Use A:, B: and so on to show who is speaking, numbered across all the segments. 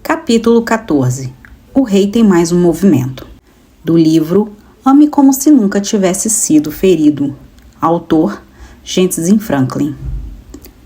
A: Capítulo 14. O rei tem mais um movimento. Do livro Ame como se nunca tivesse sido ferido. Autor Jensen Franklin.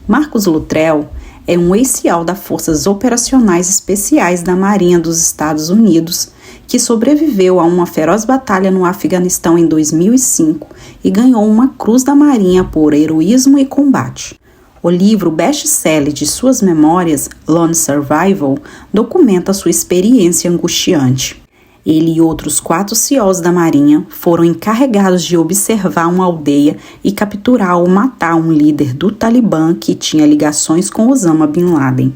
A: Marcus Luttrell é um oficial das Forças Operacionais Especiais da Marinha dos Estados Unidos que sobreviveu a uma feroz batalha no Afeganistão em 2005 e ganhou uma Cruz da Marinha por heroísmo e combate. O livro best-seller de suas memórias, Lone Survival, documenta sua experiência angustiante. Ele e outros 4 CEOs da Marinha foram encarregados de observar uma aldeia e capturar ou matar um líder do Talibã que tinha ligações com Osama Bin Laden.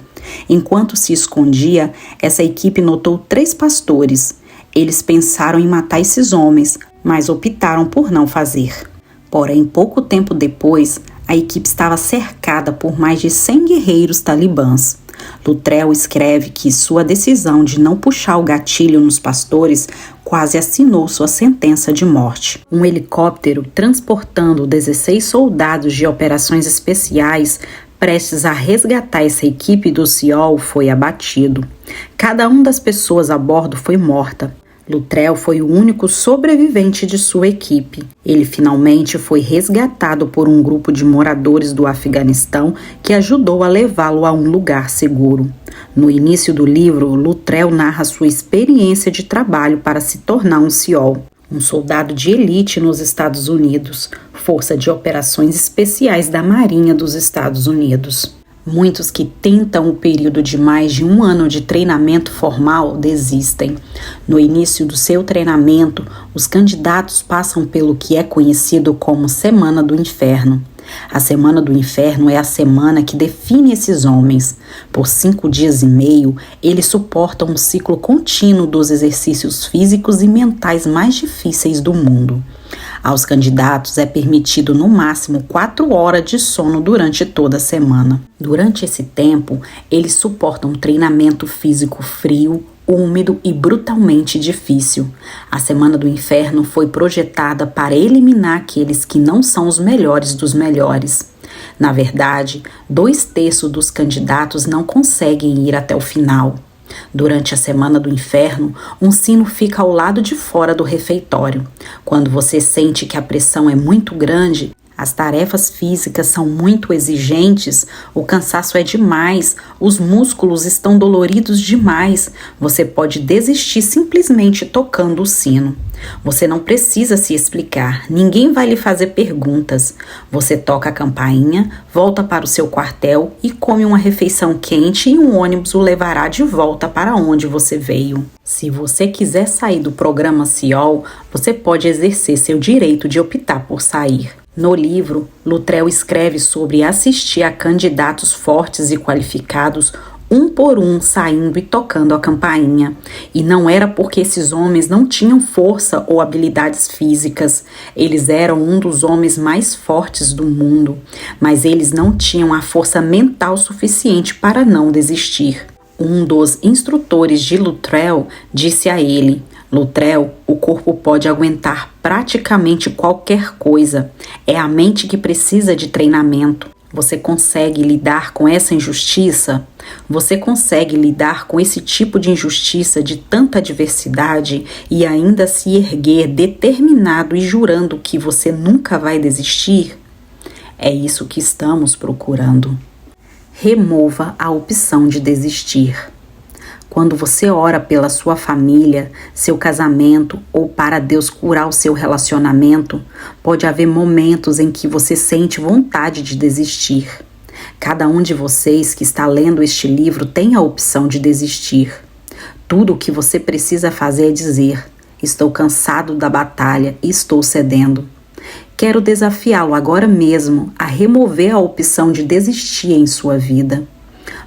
A: Enquanto se escondia, essa equipe notou 3 pastores. Eles pensaram em matar esses homens, mas optaram por não fazer. Porém, pouco tempo depois, a equipe estava cercada por mais de 100 guerreiros talibãs. Luttrell escreve que sua decisão de não puxar o gatilho nos pastores quase assinou sua sentença de morte. Um helicóptero transportando 16 soldados de operações especiais prestes a resgatar essa equipe do SEAL foi abatido. Cada uma das pessoas a bordo foi morta. Luttrell foi o único sobrevivente de sua equipe. Ele finalmente foi resgatado por um grupo de moradores do Afeganistão que ajudou a levá-lo a um lugar seguro. No início do livro, Luttrell narra sua experiência de trabalho para se tornar um SEAL, um soldado de elite nos Estados Unidos, Força de Operações Especiais da Marinha dos Estados Unidos. Muitos que tentam o período de mais de 1 ano de treinamento formal desistem. No início do seu treinamento, os candidatos passam pelo que é conhecido como Semana do Inferno. A Semana do Inferno é a semana que define esses homens. Por 5 dias e meio, eles suportam um ciclo contínuo dos exercícios físicos e mentais mais difíceis do mundo. Aos candidatos é permitido no máximo 4 horas de sono durante toda a semana. Durante esse tempo, eles suportam um treinamento físico frio, úmido e brutalmente difícil. A Semana do Inferno foi projetada para eliminar aqueles que não são os melhores dos melhores. Na verdade, 2/3 dos candidatos não conseguem ir até o final. Durante a Semana do Inferno, um sino fica ao lado de fora do refeitório. Quando você sente que a pressão é muito grande, as tarefas físicas são muito exigentes, o cansaço é demais, os músculos estão doloridos demais, você pode desistir simplesmente tocando o sino. Você não precisa se explicar, ninguém vai lhe fazer perguntas. Você toca a campainha, volta para o seu quartel e come uma refeição quente e um ônibus o levará de volta para onde você veio. Se você quiser sair do programa SEAL, você pode exercer seu direito de optar por sair. No livro, Luttrell escreve sobre assistir a candidatos fortes e qualificados, um por um saindo e tocando a campainha. E não era porque esses homens não tinham força ou habilidades físicas. Eles eram um dos homens mais fortes do mundo, mas eles não tinham a força mental suficiente para não desistir. Um dos instrutores de Luttrell disse a ele: Luttrell, o corpo pode aguentar praticamente qualquer coisa. É a mente que precisa de treinamento. Você consegue lidar com essa injustiça? Você consegue lidar com esse tipo de injustiça, de tanta adversidade, e ainda se erguer determinado e jurando que você nunca vai desistir? É isso que estamos procurando. Remova a opção de desistir. Quando você ora pela sua família, seu casamento ou para Deus curar o seu relacionamento, pode haver momentos em que você sente vontade de desistir. Cada um de vocês que está lendo este livro tem a opção de desistir. Tudo o que você precisa fazer é dizer: estou cansado da batalha e estou cedendo. Quero desafiá-lo agora mesmo a remover a opção de desistir em sua vida.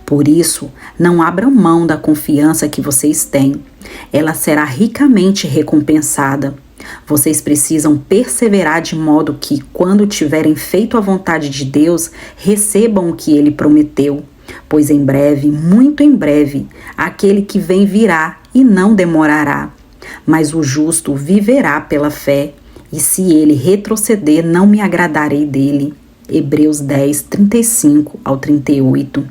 A: Por isso, não abram mão da confiança que vocês têm. Ela será ricamente recompensada. Vocês precisam perseverar de modo que, quando tiverem feito a vontade de Deus, recebam o que Ele prometeu. Pois em breve, muito em breve, aquele que vem virá e não demorará. Mas o justo viverá pela fé, e se ele retroceder, não me agradarei dele. Hebreus 10, 35 ao 38.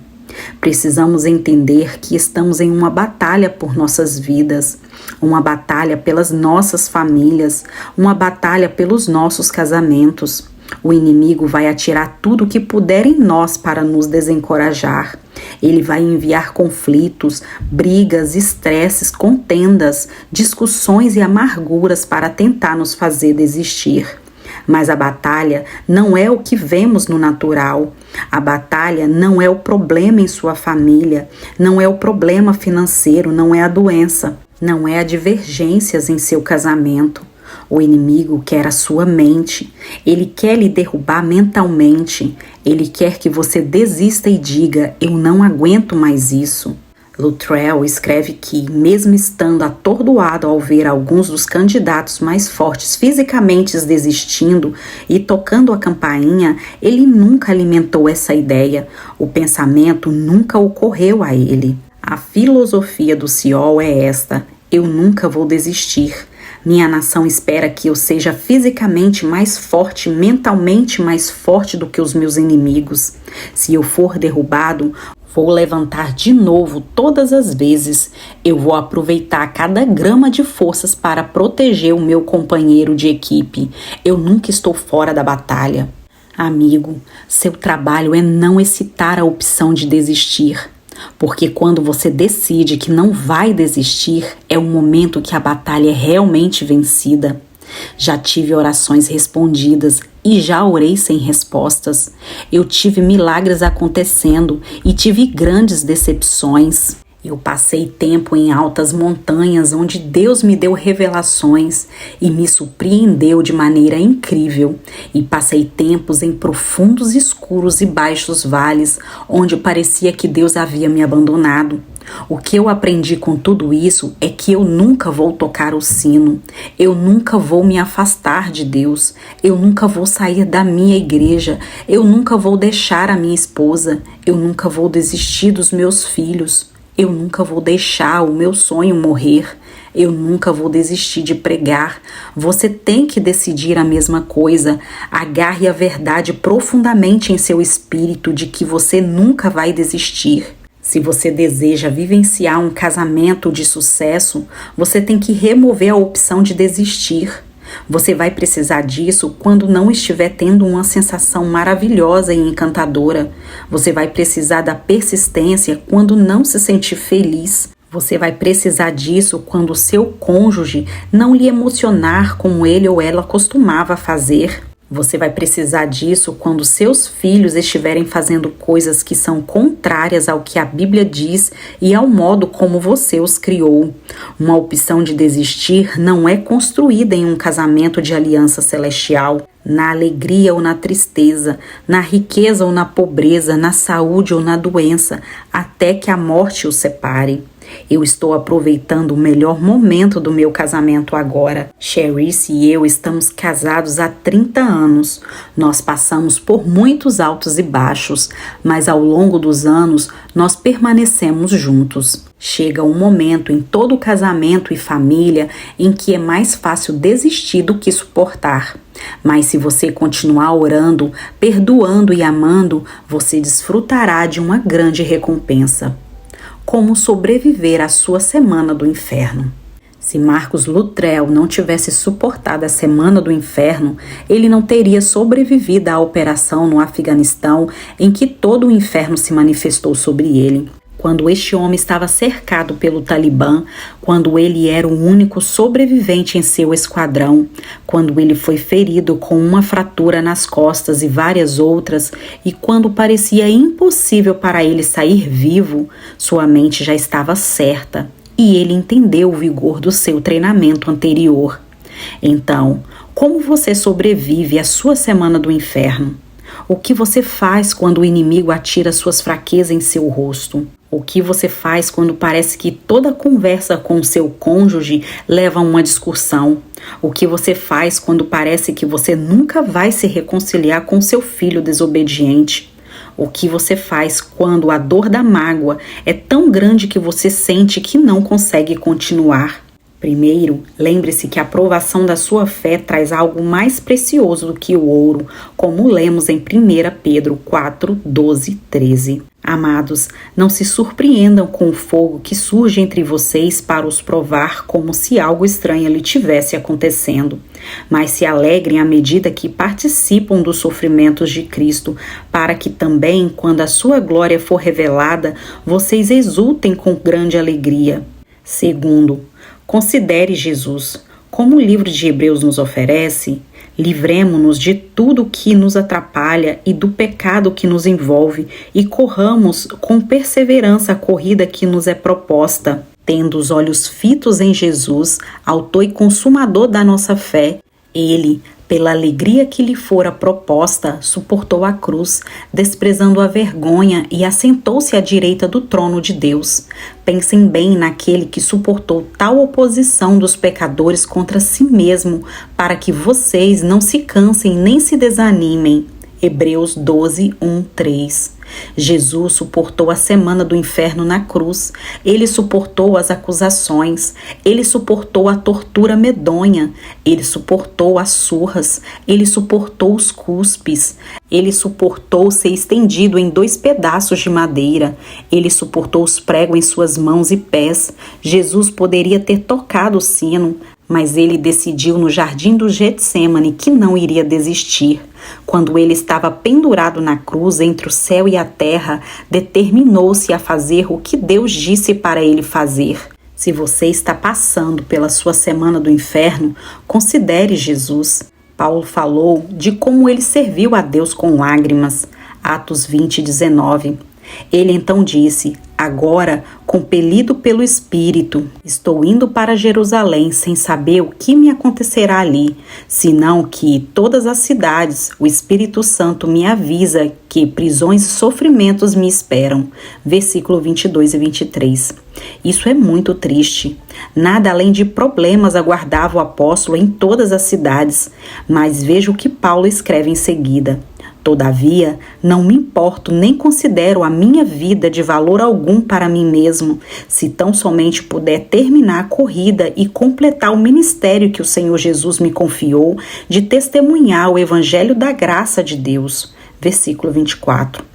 A: Precisamos entender que estamos em uma batalha por nossas vidas, uma batalha pelas nossas famílias, uma batalha pelos nossos casamentos. O inimigo vai atirar tudo o que puder em nós para nos desencorajar. Ele vai enviar conflitos, brigas, estresses, contendas, discussões e amarguras para tentar nos fazer desistir. Mas a batalha não é o que vemos no natural. A batalha não é o problema em sua família, não é o problema financeiro, não é a doença, não é a divergências em seu casamento. O inimigo quer a sua mente, ele quer lhe derrubar mentalmente, ele quer que você desista e diga: eu não aguento mais isso. Luttrell escreve que, mesmo estando atordoado ao ver alguns dos candidatos mais fortes fisicamente desistindo e tocando a campainha, ele nunca alimentou essa ideia, o pensamento nunca ocorreu a ele. A filosofia do Seol é esta: eu nunca vou desistir. Minha nação espera que eu seja fisicamente mais forte, mentalmente mais forte do que os meus inimigos. Se eu for derrubado, vou levantar de novo todas as vezes. Eu vou aproveitar cada grama de forças para proteger o meu companheiro de equipe. Eu nunca estou fora da batalha. Amigo, seu trabalho é não excitar a opção de desistir. Porque quando você decide que não vai desistir, é o momento que a batalha é realmente vencida. Já tive orações respondidas e já orei sem respostas. Eu tive milagres acontecendo e tive grandes decepções. Eu passei tempo em altas montanhas onde Deus me deu revelações e me surpreendeu de maneira incrível. E passei tempos em profundos escuros e baixos vales onde parecia que Deus havia me abandonado. O que eu aprendi com tudo isso é que eu nunca vou tocar o sino, eu nunca vou me afastar de Deus, eu nunca vou sair da minha igreja, eu nunca vou deixar a minha esposa, eu nunca vou desistir dos meus filhos. Eu nunca vou deixar o meu sonho morrer. Eu nunca vou desistir de pregar. Você tem que decidir a mesma coisa. Agarre a verdade profundamente em seu espírito de que você nunca vai desistir. Se você deseja vivenciar um casamento de sucesso, você tem que remover a opção de desistir. Você vai precisar disso quando não estiver tendo uma sensação maravilhosa e encantadora. Você vai precisar da persistência quando não se sentir feliz. Você vai precisar disso quando o seu cônjuge não lhe emocionar como ele ou ela costumava fazer. Você vai precisar disso quando seus filhos estiverem fazendo coisas que são contrárias ao que a Bíblia diz e ao modo como você os criou. Uma opção de desistir não é construída em um casamento de aliança celestial. Na alegria ou na tristeza, na riqueza ou na pobreza, na saúde ou na doença, até que a morte os separe. Eu estou aproveitando o melhor momento do meu casamento agora. Cherice e eu estamos casados há 30 anos. Nós passamos por muitos altos e baixos, mas ao longo dos anos nós permanecemos juntos. Chega um momento em todo casamento e família em que é mais fácil desistir do que suportar. Mas se você continuar orando, perdoando e amando, você desfrutará de uma grande recompensa. Como sobreviver à sua semana do inferno. Se Marcus Luttrell não tivesse suportado a semana do inferno, ele não teria sobrevivido à operação no Afeganistão em que todo o inferno se manifestou sobre ele. Quando este homem estava cercado pelo Talibã, quando ele era o único sobrevivente em seu esquadrão, quando ele foi ferido com uma fratura nas costas e várias outras, e quando parecia impossível para ele sair vivo, sua mente já estava certa e ele entendeu o vigor do seu treinamento anterior. Então, como você sobrevive à sua semana do inferno? O que você faz quando o inimigo atira suas fraquezas em seu rosto? O que você faz quando parece que toda conversa com seu cônjuge leva a uma discussão? O que você faz quando parece que você nunca vai se reconciliar com seu filho desobediente? O que você faz quando a dor da mágoa é tão grande que você sente que não consegue continuar? Primeiro, lembre-se que a provação da sua fé traz algo mais precioso do que o ouro, como lemos em 1 Pedro 4, 12, 13. Amados, não se surpreendam com o fogo que surge entre vocês para os provar como se algo estranho lhe tivesse acontecendo, mas se alegrem à medida que participam dos sofrimentos de Cristo, para que também, quando a sua glória for revelada, vocês exultem com grande alegria. Segundo, considere Jesus. Como o livro de Hebreus nos oferece, livremo-nos de tudo que nos atrapalha e do pecado que nos envolve e corramos com perseverança a corrida que nos é proposta, tendo os olhos fitos em Jesus, autor e consumador da nossa fé. Ele, pela alegria que lhe fora proposta, suportou a cruz, desprezando a vergonha e assentou-se à direita do trono de Deus. Pensem bem naquele que suportou tal oposição dos pecadores contra si mesmo, para que vocês não se cansem nem se desanimem. Hebreus 12, 1, 3. Jesus suportou a semana do inferno na cruz, ele suportou as acusações, ele suportou a tortura medonha, ele suportou as surras, ele suportou os cuspes, ele suportou ser estendido em 2 pedaços de madeira, ele suportou os pregos em suas mãos e pés. Jesus poderia ter tocado o sino, mas ele decidiu no jardim do Getsêmani que não iria desistir. Quando ele estava pendurado na cruz entre o céu e a terra, determinou-se a fazer o que Deus disse para ele fazer. Se você está passando pela sua semana do inferno, considere Jesus. Paulo falou de como ele serviu a Deus com lágrimas. Atos 20, 19. Ele então disse: agora, compelido pelo Espírito, estou indo para Jerusalém sem saber o que me acontecerá ali, senão que todas as cidades, o Espírito Santo me avisa que prisões e sofrimentos me esperam. Versículo 22 e 23. Isso é muito triste. Nada além de problemas aguardava o apóstolo em todas as cidades, mas veja o que Paulo escreve em seguida. Todavia, não me importo nem considero a minha vida de valor algum para mim mesmo, se tão somente puder terminar a corrida e completar o ministério que o Senhor Jesus me confiou de testemunhar o evangelho da graça de Deus. Versículo 24.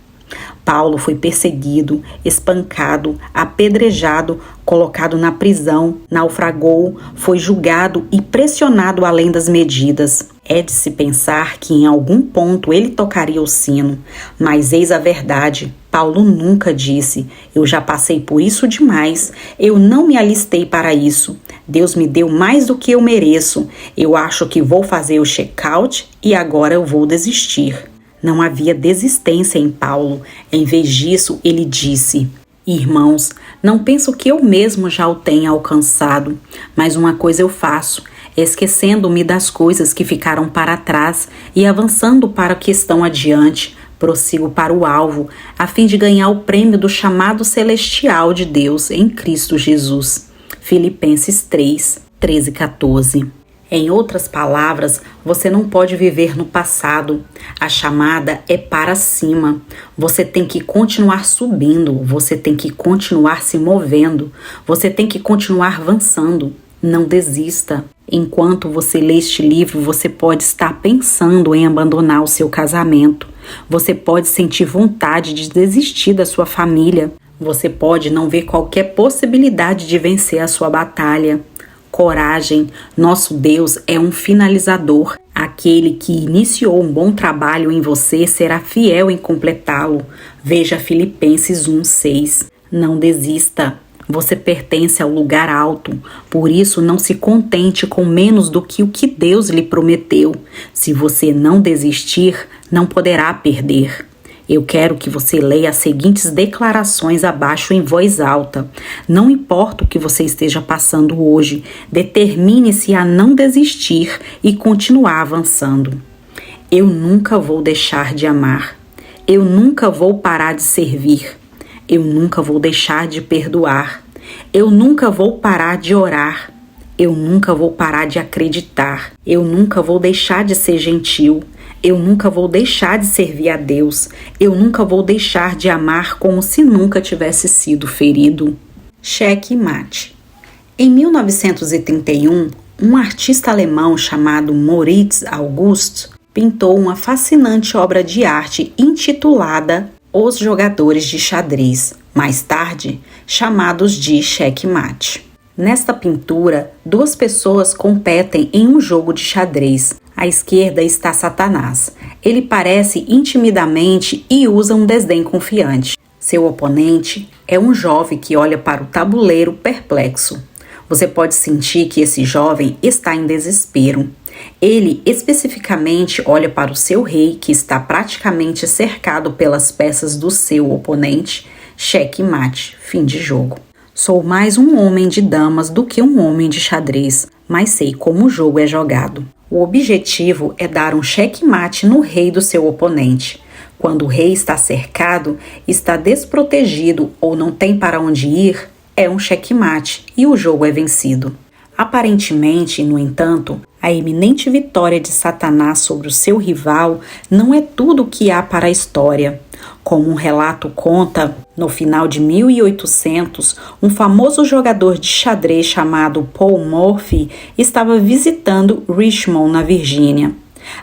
A: Paulo foi perseguido, espancado, apedrejado, colocado na prisão, naufragou, foi julgado e pressionado além das medidas. É de se pensar que em algum ponto ele tocaria o sino, mas eis a verdade. Paulo nunca disse: eu já passei por isso demais, eu não me alistei para isso, Deus me deu mais do que eu mereço, eu acho que vou fazer o check-out e agora eu vou desistir. Não havia desistência em Paulo. Em vez disso, ele disse: irmãos, não penso que eu mesmo já o tenha alcançado, mas uma coisa eu faço, esquecendo-me das coisas que ficaram para trás e avançando para o que estão adiante, prossigo para o alvo, a fim de ganhar o prêmio do chamado celestial de Deus em Cristo Jesus. Filipenses 3, 13 e 14. Em outras palavras, você não pode viver no passado. A chamada é para cima. Você tem que continuar subindo, você tem que continuar se movendo, você tem que continuar avançando. Não desista. Enquanto você lê este livro, você pode estar pensando em abandonar o seu casamento. Você pode sentir vontade de desistir da sua família. Você pode não ver qualquer possibilidade de vencer a sua batalha. Coragem, nosso Deus é um finalizador. Aquele que iniciou um bom trabalho em você será fiel em completá-lo. Veja Filipenses 1:6. Não desista. Você pertence ao lugar alto, por isso não se contente com menos do que o que Deus lhe prometeu. Se você não desistir, não poderá perder. Eu quero que você leia as seguintes declarações abaixo em voz alta. Não importa o que você esteja passando hoje, determine-se a não desistir e continuar avançando. Eu nunca vou deixar de amar. Eu nunca vou parar de servir. Eu nunca vou deixar de perdoar. Eu nunca vou parar de orar. Eu nunca vou parar de acreditar. Eu nunca vou deixar de ser gentil. Eu nunca vou deixar de servir a Deus. Eu nunca vou deixar de amar como se nunca tivesse sido ferido. Cheque mate. Em 1931, um artista alemão chamado Moritz August pintou uma fascinante obra de arte intitulada Os Jogadores de Xadrez, mais tarde chamados de xeque-mate. Nesta pintura, duas pessoas competem em um jogo de xadrez. À esquerda está Satanás. Ele parece intimidamente e usa um desdém confiante. Seu oponente é um jovem que olha para o tabuleiro perplexo. Você pode sentir que esse jovem está em desespero. Ele especificamente olha para o seu rei, que está praticamente cercado pelas peças do seu oponente. Xeque-mate, fim de jogo. Sou mais um homem de damas do que um homem de xadrez, mas sei como o jogo é jogado. O objetivo é dar um xeque-mate no rei do seu oponente. Quando o rei está cercado, está desprotegido ou não tem para onde ir, é um xeque-mate e o jogo é vencido. Aparentemente, no entanto, a eminente vitória de Satanás sobre o seu rival não é tudo o que há para a história. Como um relato conta, no final de 1800, um famoso jogador de xadrez chamado Paul Morphy estava visitando Richmond, na Virgínia.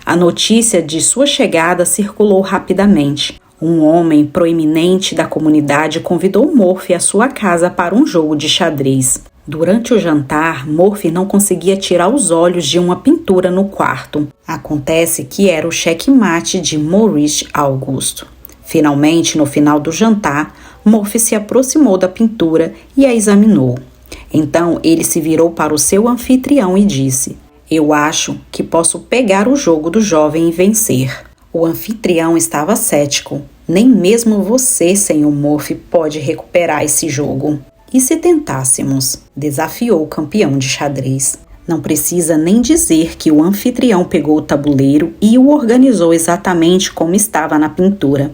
A: A notícia de sua chegada circulou rapidamente. Um homem proeminente da comunidade convidou Morphy à sua casa para um jogo de xadrez. Durante o jantar, Morphy não conseguia tirar os olhos de uma pintura no quarto. Acontece que era o xeque-mate de Maurice Auguste. Finalmente, no final do jantar, Morphy se aproximou da pintura e a examinou. Então, ele se virou para o seu anfitrião e disse: "Eu acho que posso pegar o jogo do jovem e vencer." O anfitrião estava cético. "Nem mesmo você, Sr. Morphy, pode recuperar esse jogo." "E se tentássemos?" desafiou o campeão de xadrez. Não precisa nem dizer que o anfitrião pegou o tabuleiro e o organizou exatamente como estava na pintura.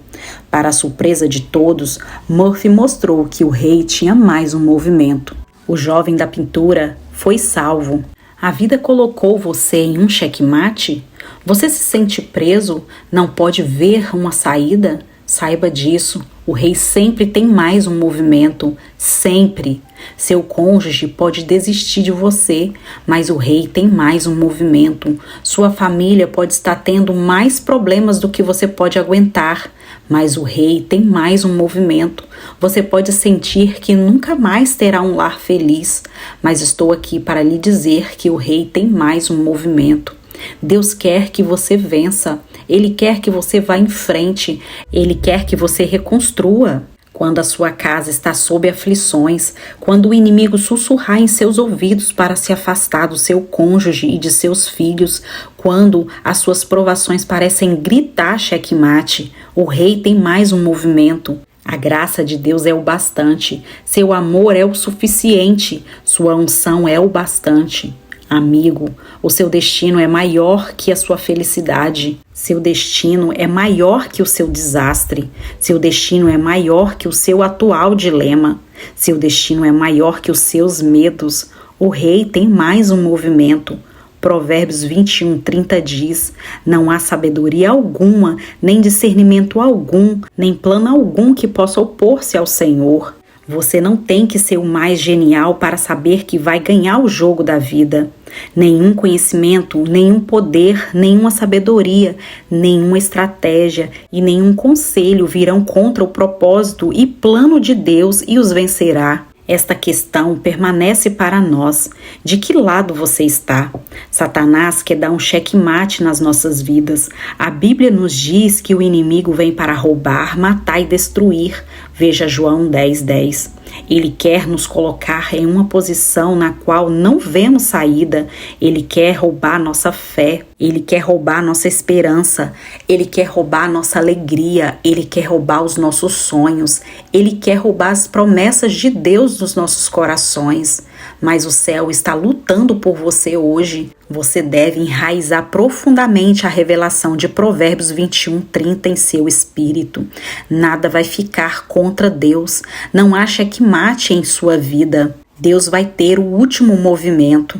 A: Para a surpresa de todos, Morphy mostrou que o rei tinha mais um movimento. O jovem da pintura foi salvo. A vida colocou você em um xeque-mate? Você se sente preso? Não pode ver uma saída? Saiba disso. O rei sempre tem mais um movimento, sempre. Seu cônjuge pode desistir de você, mas o rei tem mais um movimento. Sua família pode estar tendo mais problemas do que você pode aguentar, mas o rei tem mais um movimento. Você pode sentir que nunca mais terá um lar feliz, mas estou aqui para lhe dizer que o rei tem mais um movimento. Deus quer que você vença. Ele quer que você vá em frente. Ele quer que você reconstrua. Quando a sua casa está sob aflições, quando o inimigo sussurrar em seus ouvidos para se afastar do seu cônjuge e de seus filhos, quando as suas provações parecem gritar xeque-mate, o rei tem mais um movimento. A graça de Deus é o bastante. Seu amor é o suficiente. Sua unção é o bastante. Amigo, o seu destino é maior que a sua felicidade. Seu destino é maior que o seu desastre. Seu destino é maior que o seu atual dilema. Seu destino é maior que os seus medos. O rei tem mais um movimento. Provérbios 21:30 diz: "Não há sabedoria alguma, nem discernimento algum, nem plano algum que possa opor-se ao Senhor." Você não tem que ser o mais genial para saber que vai ganhar o jogo da vida. Nenhum conhecimento, nenhum poder, nenhuma sabedoria, nenhuma estratégia e nenhum conselho virão contra o propósito e plano de Deus e os vencerá. Esta questão permanece para nós. De que lado você está? Satanás quer dar um xeque-mate nas nossas vidas. A Bíblia nos diz que o inimigo vem para roubar, matar e destruir. Veja João 10:10. Ele quer nos colocar em uma posição na qual não vemos saída. Ele quer roubar nossa fé. Ele quer roubar nossa esperança. Ele quer roubar nossa alegria. Ele quer roubar os nossos sonhos. Ele quer roubar as promessas de Deus nos nossos corações. Mas o céu está lutando por você hoje. Você deve enraizar profundamente a revelação de Provérbios 21:30 em seu espírito. Nada vai ficar contra Deus. Não há xeque-mate em sua vida. Deus vai ter o último movimento.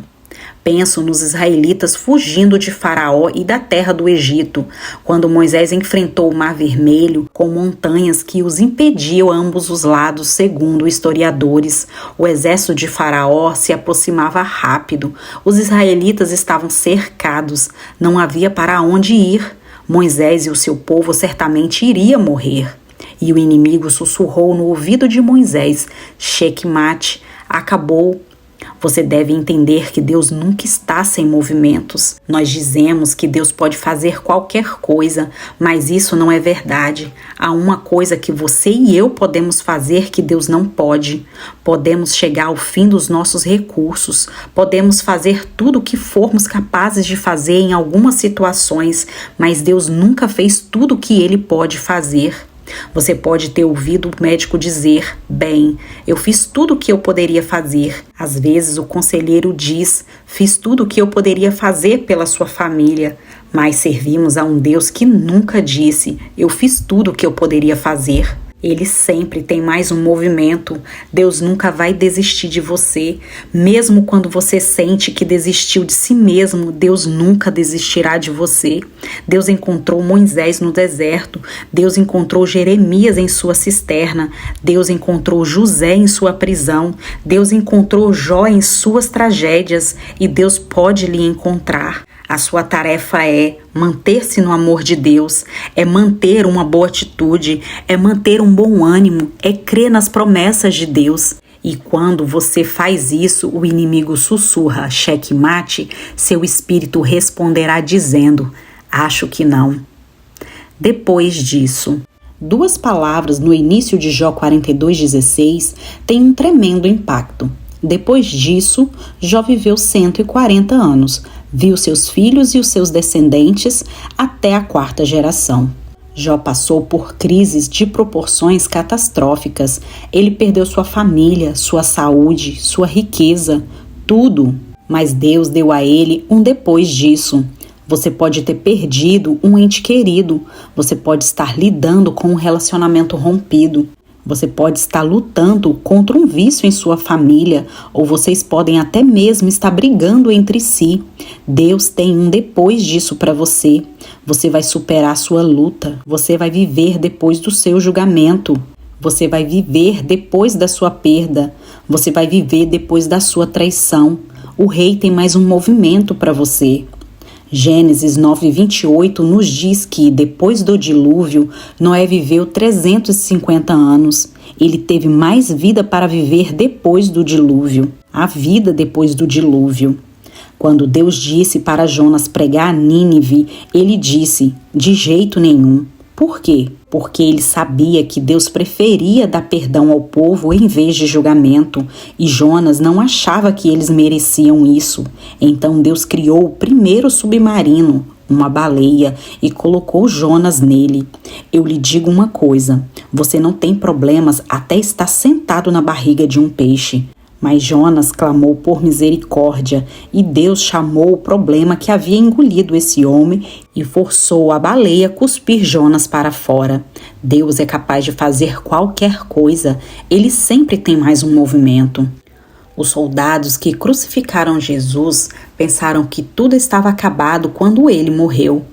A: Penso nos israelitas fugindo de Faraó e da terra do Egito, quando Moisés enfrentou o Mar Vermelho com montanhas que os impediam a ambos os lados, segundo historiadores. O exército de Faraó se aproximava rápido. Os israelitas estavam cercados. Não havia para onde ir. Moisés e o seu povo certamente iriam morrer. E o inimigo sussurrou no ouvido de Moisés: Xeque-mate, acabou. Você deve entender que Deus nunca está sem movimentos. Nós dizemos que Deus pode fazer qualquer coisa, mas isso não é verdade. Há uma coisa que você e eu podemos fazer que Deus não pode. Podemos chegar ao fim dos nossos recursos, podemos fazer tudo o que formos capazes de fazer em algumas situações, mas Deus nunca fez tudo o que Ele pode fazer. Você pode ter ouvido o médico dizer: bem, eu fiz tudo o que eu poderia fazer. Às vezes o conselheiro diz: fiz tudo o que eu poderia fazer pela sua família. Mas servimos a um Deus que nunca disse: eu fiz tudo o que eu poderia fazer. Ele sempre tem mais um movimento. Deus nunca vai desistir de você. Mesmo quando você sente que desistiu de si mesmo, Deus nunca desistirá de você. Deus encontrou Moisés no deserto. Deus encontrou Jeremias em sua cisterna. Deus encontrou José em sua prisão. Deus encontrou Jó em suas tragédias. E Deus pode lhe encontrar. A sua tarefa é manter-se no amor de Deus, é manter uma boa atitude, é manter um bom ânimo, é crer nas promessas de Deus. E quando você faz isso, o inimigo sussurra: xeque-mate, seu espírito responderá dizendo: acho que não. Depois disso, duas palavras no início de Jó 42:16 têm um tremendo impacto. Depois disso, Jó viveu 140 anos, viu seus filhos e os seus descendentes até a 4ª geração. Jó passou por crises de proporções catastróficas. Ele perdeu sua família, sua saúde, sua riqueza, tudo. Mas Deus deu a ele um depois disso. Você pode ter perdido um ente querido. Você pode estar lidando com um relacionamento rompido. Você pode estar lutando contra um vício em sua família, ou vocês podem até mesmo estar brigando entre si. Deus tem um depois disso para você. Você vai superar a sua luta. Você vai viver depois do seu julgamento. Você vai viver depois da sua perda. Você vai viver depois da sua traição. O rei tem mais um movimento para você. Gênesis 9:28 nos diz que, depois do dilúvio, Noé viveu 350 anos. Ele teve mais vida para viver depois do dilúvio. A vida depois do dilúvio. Quando Deus disse para Jonas pregar a Nínive, ele disse: de jeito nenhum. Por quê? Porque ele sabia que Deus preferia dar perdão ao povo em vez de julgamento, e Jonas não achava que eles mereciam isso. Então Deus criou o primeiro submarino, uma baleia, e colocou Jonas nele. Eu lhe digo uma coisa: você não tem problemas até estar sentado na barriga de um peixe. Mas Jonas clamou por misericórdia, e Deus chamou o problema que havia engolido esse homem e forçou a baleia a cuspir Jonas para fora. Deus é capaz de fazer qualquer coisa. Ele sempre tem mais um movimento. Os soldados que crucificaram Jesus pensaram que tudo estava acabado quando ele morreu.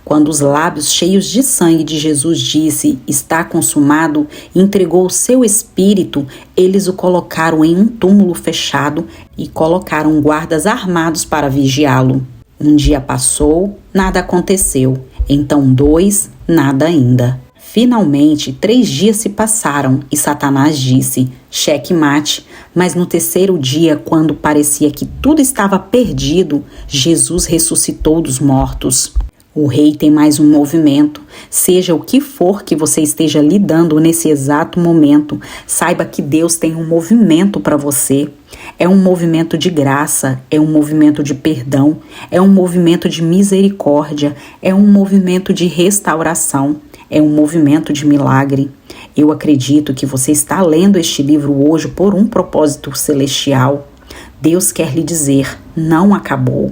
A: Quando os lábios cheios de sangue de Jesus disse: está consumado, e entregou o seu espírito, eles o colocaram em um túmulo fechado e colocaram guardas armados para vigiá-lo. Um dia passou, nada aconteceu. Então 2, nada ainda. Finalmente, 3 dias se passaram e Satanás disse: xeque-mate. Mas no 3º dia, quando parecia que tudo estava perdido, Jesus ressuscitou dos mortos. O rei tem mais um movimento. Seja o que for que você esteja lidando nesse exato momento, saiba que Deus tem um movimento para você. É um movimento de graça, é um movimento de perdão, é um movimento de misericórdia, é um movimento de restauração, é um movimento de milagre. Eu acredito que você está lendo este livro hoje por um propósito celestial. Deus quer lhe dizer: não acabou.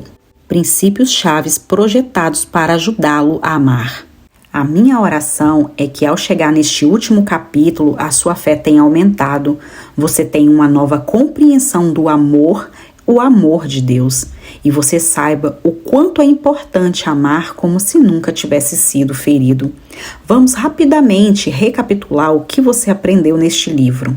A: Princípios chaves projetados para ajudá-lo a amar. A minha oração é que ao chegar neste último capítulo, a sua fé tenha aumentado. Você tenha uma nova compreensão do amor, o amor de Deus. E você saiba o quanto é importante amar como se nunca tivesse sido ferido. Vamos rapidamente recapitular o que você aprendeu neste livro.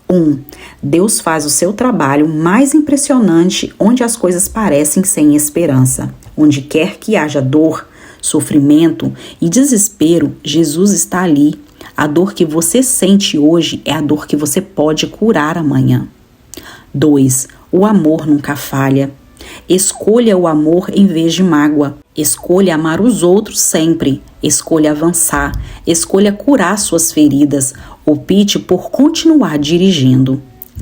A: 1. Deus faz o seu trabalho mais impressionante onde as coisas parecem sem esperança. Onde quer que haja dor, sofrimento e desespero, Jesus está ali. A dor que você sente hoje é a dor que você pode curar amanhã. 2. O amor nunca falha. Escolha o amor em vez de mágoa. Escolha amar os outros sempre. Escolha avançar. Escolha curar suas feridas. Opte por continuar dirigindo.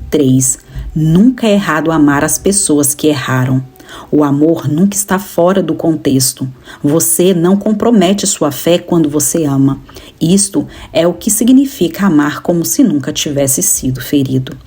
A: 3. Nunca é errado amar as pessoas que erraram. O amor nunca está fora do contexto. Você não compromete sua fé quando você ama. Isto é o que significa amar como se nunca tivesse sido ferido.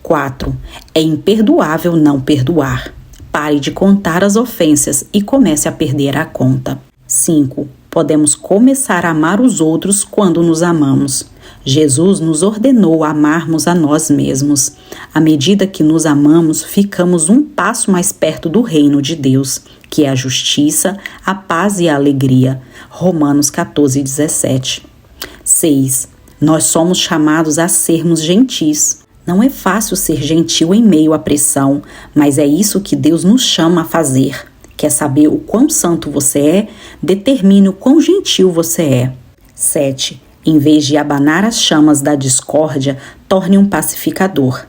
A: 4. É imperdoável não perdoar. Pare de contar as ofensas e comece a perder a conta. 5. Podemos começar a amar os outros quando nos amamos. Jesus nos ordenou amarmos a nós mesmos. À medida que nos amamos, ficamos um passo mais perto do reino de Deus, que é a justiça, a paz e a alegria. Romanos 14:17. 6. Nós somos chamados a sermos gentis. Não é fácil ser gentil em meio à pressão, mas é isso que Deus nos chama a fazer. Quer saber o quão santo você é? Determine o quão gentil você é. 7. Em vez de abanar as chamas da discórdia, torne um pacificador.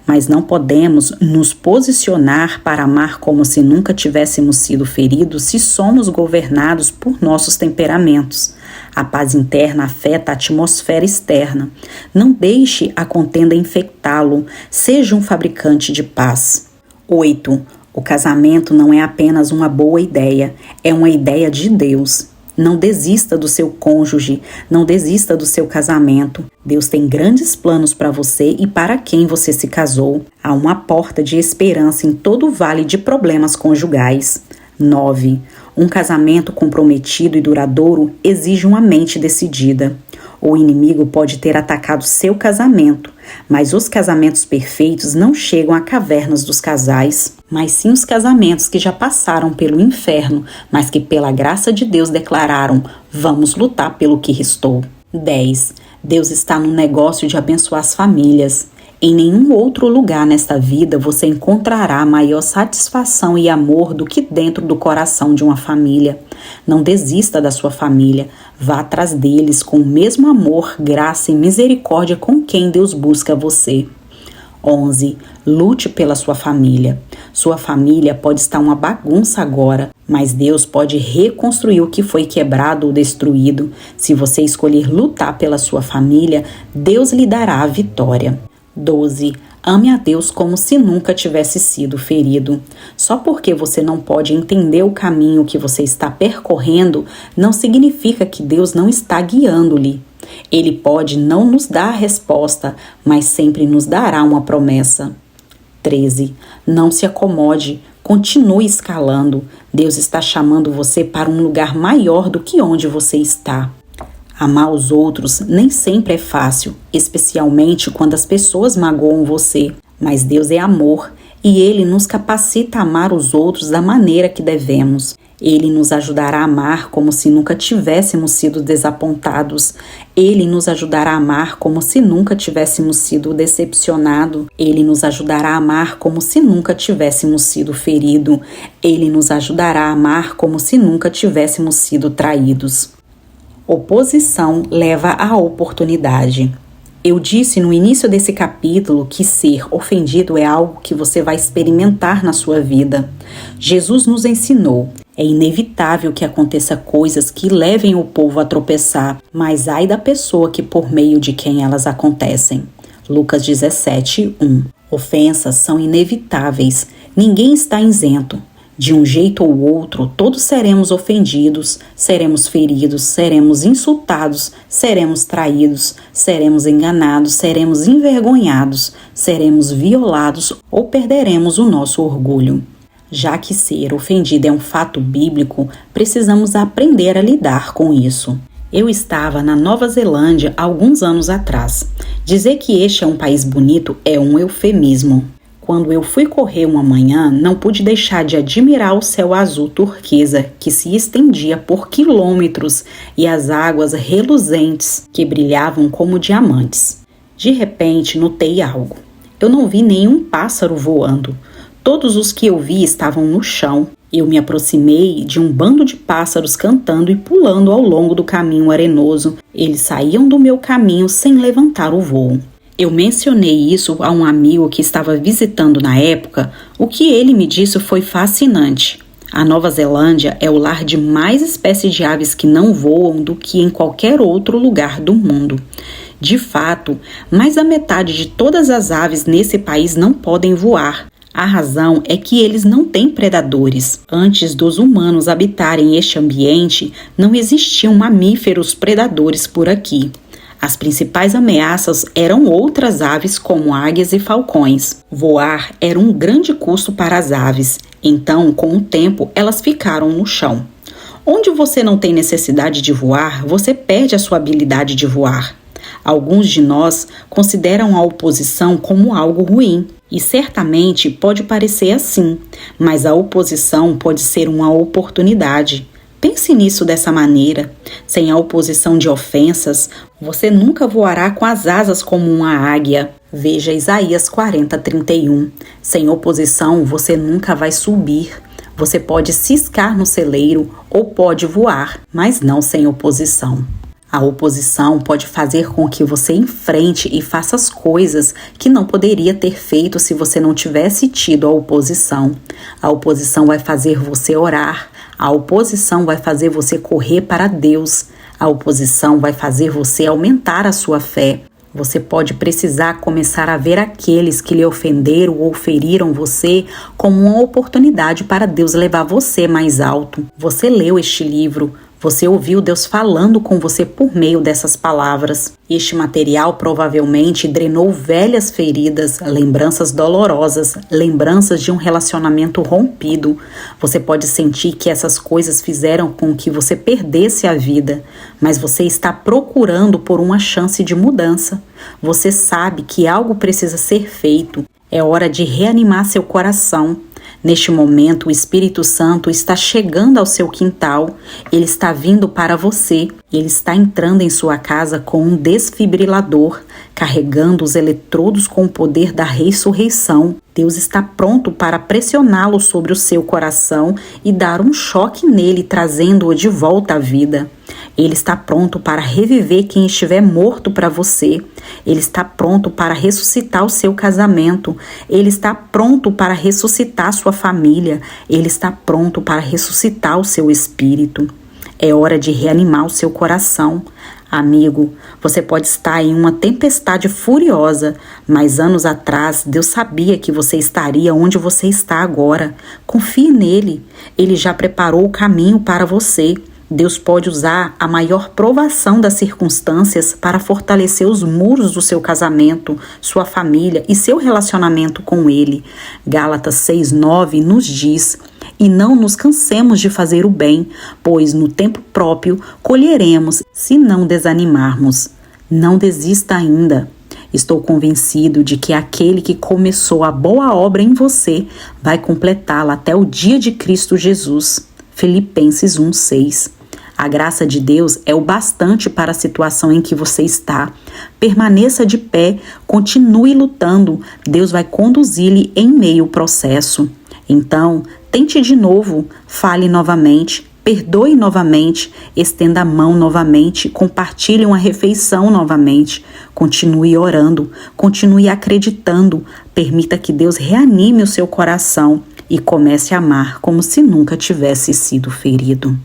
A: Mas não podemos nos posicionar para amar como se nunca tivéssemos sido feridos se somos governados por nossos temperamentos. A paz interna afeta a atmosfera externa. Não deixe a contenda infectá-lo. Seja um fabricante de paz. 8. O casamento não é apenas uma boa ideia, é uma ideia de Deus. Não desista do seu cônjuge, não desista do seu casamento. Deus tem grandes planos para você e para quem você se casou. Há uma porta de esperança em todo o vale de problemas conjugais. 9. Um casamento comprometido e duradouro exige uma mente decidida. O inimigo pode ter atacado seu casamento, mas os casamentos perfeitos não chegam a cavernas dos casais, mas sim os casamentos que já passaram pelo inferno, mas que pela graça de Deus declararam: vamos lutar pelo que restou. 10. Deus está no negócio de abençoar as famílias. Em nenhum outro lugar nesta vida você encontrará maior satisfação e amor do que dentro do coração de uma família. Não desista da sua família. Vá atrás deles com o mesmo amor, graça e misericórdia com quem Deus busca você. 11. Lute pela sua família. Sua família pode estar uma bagunça agora, mas Deus pode reconstruir o que foi quebrado ou destruído. Se você escolher lutar pela sua família, Deus lhe dará a vitória. 12. Ame a Deus como se nunca tivesse sido ferido. Só porque você não pode entender o caminho que você está percorrendo, não significa que Deus não está guiando-lhe. Ele pode não nos dar a resposta, mas sempre nos dará uma promessa. 13. Não se acomode, continue escalando. Deus está chamando você para um lugar maior do que onde você está. Amar os outros nem sempre é fácil, especialmente quando as pessoas magoam você. Mas Deus é amor e Ele nos capacita a amar os outros da maneira que devemos. Ele nos ajudará a amar como se nunca tivéssemos sido desapontados. Ele nos ajudará a amar como se nunca tivéssemos sido decepcionados. Ele nos ajudará a amar como se nunca tivéssemos sido feridos. Ele nos ajudará a amar como se nunca tivéssemos sido traídos. Oposição leva à oportunidade. Eu disse no início desse capítulo que ser ofendido é algo que você vai experimentar na sua vida. Jesus nos ensinou: é inevitável que aconteça coisas que levem o povo a tropeçar, mas ai da pessoa que por meio de quem elas acontecem. Lucas 17:1. Ofensas são inevitáveis, ninguém está isento. De um jeito ou outro, todos seremos ofendidos, seremos feridos, seremos insultados, seremos traídos, seremos enganados, seremos envergonhados, seremos violados ou perderemos o nosso orgulho. Já que ser ofendido é um fato bíblico, precisamos aprender a lidar com isso. Eu estava na Nova Zelândia há alguns anos atrás. Dizer que este é um país bonito é um eufemismo. Quando eu fui correr uma manhã, não pude deixar de admirar o céu azul turquesa que se estendia por quilômetros e as águas reluzentes que brilhavam como diamantes. De repente, notei algo. Eu não vi nenhum pássaro voando. Todos os que eu vi estavam no chão. Eu me aproximei de um bando de pássaros cantando e pulando ao longo do caminho arenoso. Eles saíam do meu caminho sem levantar o voo. Eu mencionei isso a um amigo que estava visitando na época. O que ele me disse foi fascinante. A Nova Zelândia é o lar de mais espécies de aves que não voam do que em qualquer outro lugar do mundo. De fato, mais da metade de todas as aves nesse país não podem voar. A razão é que eles não têm predadores. Antes dos humanos habitarem este ambiente, não existiam mamíferos predadores por aqui. As principais ameaças eram outras aves como águias e falcões. Voar era um grande custo para as aves, então, com o tempo, elas ficaram no chão. Onde você não tem necessidade de voar, você perde a sua habilidade de voar. Alguns de nós consideram a oposição como algo ruim, e certamente pode parecer assim, mas a oposição pode ser uma oportunidade. Pense nisso dessa maneira. Sem a oposição de ofensas, você nunca voará com as asas como uma águia. Veja Isaías 40:31. Sem oposição, você nunca vai subir. Você pode ciscar no celeiro ou pode voar, mas não sem oposição. A oposição pode fazer com que você enfrente e faça as coisas que não poderia ter feito se você não tivesse tido a oposição. A oposição vai fazer você orar. A oposição vai fazer você correr para Deus. A oposição vai fazer você aumentar a sua fé. Você pode precisar começar a ver aqueles que lhe ofenderam ou feriram você como uma oportunidade para Deus levar você mais alto. Você leu este livro. Você ouviu Deus falando com você por meio dessas palavras. Este material provavelmente drenou velhas feridas, lembranças dolorosas, lembranças de um relacionamento rompido. Você pode sentir que essas coisas fizeram com que você perdesse a vida, mas você está procurando por uma chance de mudança. Você sabe que algo precisa ser feito. É hora de reanimar seu coração. Neste momento, o Espírito Santo está chegando ao seu quintal, ele está vindo para você, ele está entrando em sua casa com um desfibrilador, carregando os eletrodos com o poder da ressurreição. Deus está pronto para pressioná-lo sobre o seu coração e dar um choque nele, trazendo-o de volta à vida. Ele está pronto para reviver quem estiver morto para você. Ele está pronto para ressuscitar o seu casamento. Ele está pronto para ressuscitar sua família. Ele está pronto para ressuscitar o seu espírito. É hora de reanimar o seu coração. Amigo, você pode estar em uma tempestade furiosa, mas anos atrás Deus sabia que você estaria onde você está agora. Confie nele. Ele já preparou o caminho para você. Deus pode usar a maior provação das circunstâncias para fortalecer os muros do seu casamento, sua família e seu relacionamento com Ele. Gálatas 6:9 nos diz: "E não nos cansemos de fazer o bem, pois no tempo próprio colheremos, se não desanimarmos." Não desista ainda. Estou convencido de que aquele que começou a boa obra em você vai completá-la até o dia de Cristo Jesus. Filipenses 1:6. A graça de Deus é o bastante para a situação em que você está. Permaneça de pé, continue lutando. Deus vai conduzi-lo em meio ao processo. Então, tente de novo, fale novamente, perdoe novamente, estenda a mão novamente, compartilhe uma refeição novamente. Continue orando, continue acreditando. Permita que Deus reanime o seu coração e comece a amar como se nunca tivesse sido ferido.